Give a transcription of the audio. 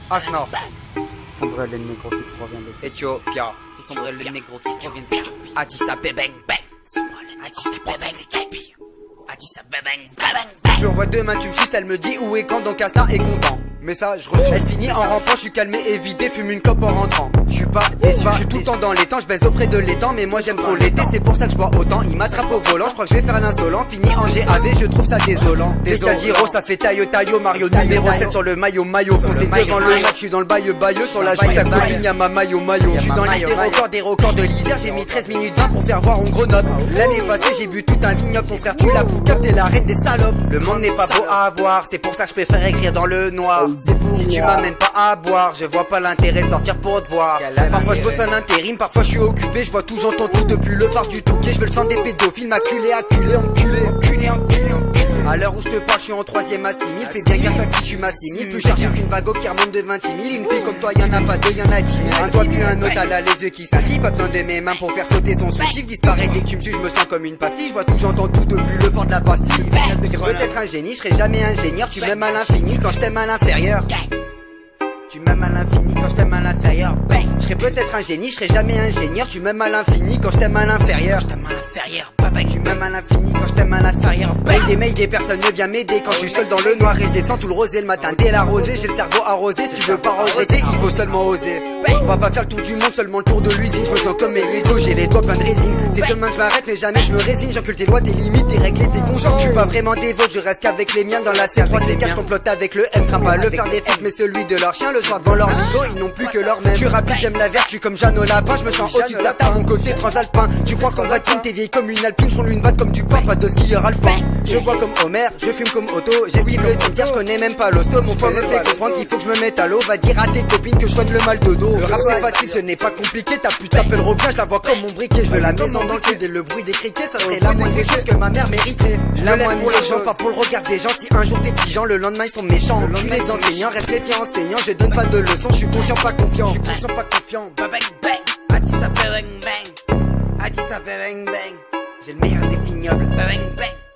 Asna, Sombrel le négro qui provient de Éthiopia. Sombrel le négro qui provient d'Éthiopie. Addis Abeba, bang. Sombrel le Addis Abeba, Éthiopie. Addis Abeba, bang. Je lui envoie demain, tu me suces, elle me dit où est quand, donc Asna est content. Message reçu. Elle finit en rampant, je suis calmé et vidé, fume une clope en rentrant. Je suis pas déçu, je suis tout le temps dans les temps, je baisse auprès de l'étang, mais moi j'aime trop l'été, c'est pour ça que je bois autant. Il m'attrape au volant, je crois que je vais faire l'insolent. Fini en GAV, je trouve ça désolant. Désolé Giro, ça fait taille Mario numéro 7 sur le maillot fonce devant le match, je suis dans le baille sur la joue, ta copine y'a ma maillot. Je suis dans l'île des records de l'Isère, j'ai mis 13 minutes 20 pour faire voir en Grenoble. L'année passée j'ai bu tout un vignoble, mon frère tu la boucave, t'es la reine des salopes. Le monde n'est pas beau à voir, c'est pour ça que je préfère écrire dans le noir. Si tu m'amènes pas à boire, je vois pas l'intérêt de sortir pour te voir. Parfois je bosse en intérim, parfois je suis occupé, je vois tout, j'entends tout depuis le phare du Touquet. Je veux le sang des pédophiles, acculé, enculé. À l'heure où je te parle, je suis en 3ème à 6000. Fais bien gaffe à si tu m'assimiles. Plus cher qu'une vago qui remonte de 20 000. Une fille comme toi, y'en a pas deux, y'en a 10 000. Un doigt mieux, un autre, elle a les yeux qui scintillent. Pas besoin de mes mains pour faire sauter son soutif. Disparaît dès que tu me suis, je me sens comme une pastille. Je vois tout, j'entends tout depuis le fort de la pastille. Peut-être un génie, je serai jamais ingénieur. Tu m'aimes à l'infini quand je t'aime à l'inférieur. Tu m'aimes à l'infini quand je t'aime à l'inférieur. Je serai peut-être un génie, je serai jamais ingénieur. Tu m'aimes à l'infini quand je t'aime à l'inférieur. Tu m'aimes à l'infini quand je t'aime à l'inférieur. Mayday, personne ne vient m'aider quand je suis seul dans le noir et je descends tout le rosé le matin dès la rosée. J'ai le cerveau arrosé, si tu veux pas regretter, il faut seulement oser. On va pas faire le tour du monde, seulement le tour de l'usine. Je me sens comme mes réseaux, j'ai les doigts pleins de résine. C'est demain que je m'arrête mais jamais je me résigne. J'encule tes lois, tes limites, tes règles et tes consciences. Je suis pas vraiment dévot, je reste qu'avec les miens dans la C3. C'est cash, complote avec le M. Crains pas le faire des flics mais celui de leur chien. Le soir devant leur niveau, ils n'ont plus que leur même. Je suis rapide, j'aime la vertu comme Jeannot Lapin. Je me sens au-dessus de la table, mon côté transalpin. Tu crois qu'on va te t'es vieille comme une alpine. Je roule une batte comme du pain, pas de skieur alpin. Je bois comme Homer, je fume comme Otto. J'esquive le cimetière, je connais même pas l'hosto. Mon foie me fait comprendre qu'il faut que je me mette à l'eau. Va dire à tes copines que je soigne le mal de dos. Le rap c'est facile, ce n'est pas compliqué. Ta pute s'appelle Robin, je la vois comme mon briquet. Je veux la maison dans le cul et le bruit des criquets. Ça serait la moindre des choses que ma mère mériterait. Je la moindre pour les gens, pas pour le regard des gens. Si un jour t'es petits gens, le lendemain ils sont méchants. Tu les enseignants, reste méfiant enseignant. Je donne pas de leçons, je suis conscient pas confiant. Bang bang. Addis Abeba, bang. Addis Abeba, bang. J'ai le meilleur des vignobles. Bang bang.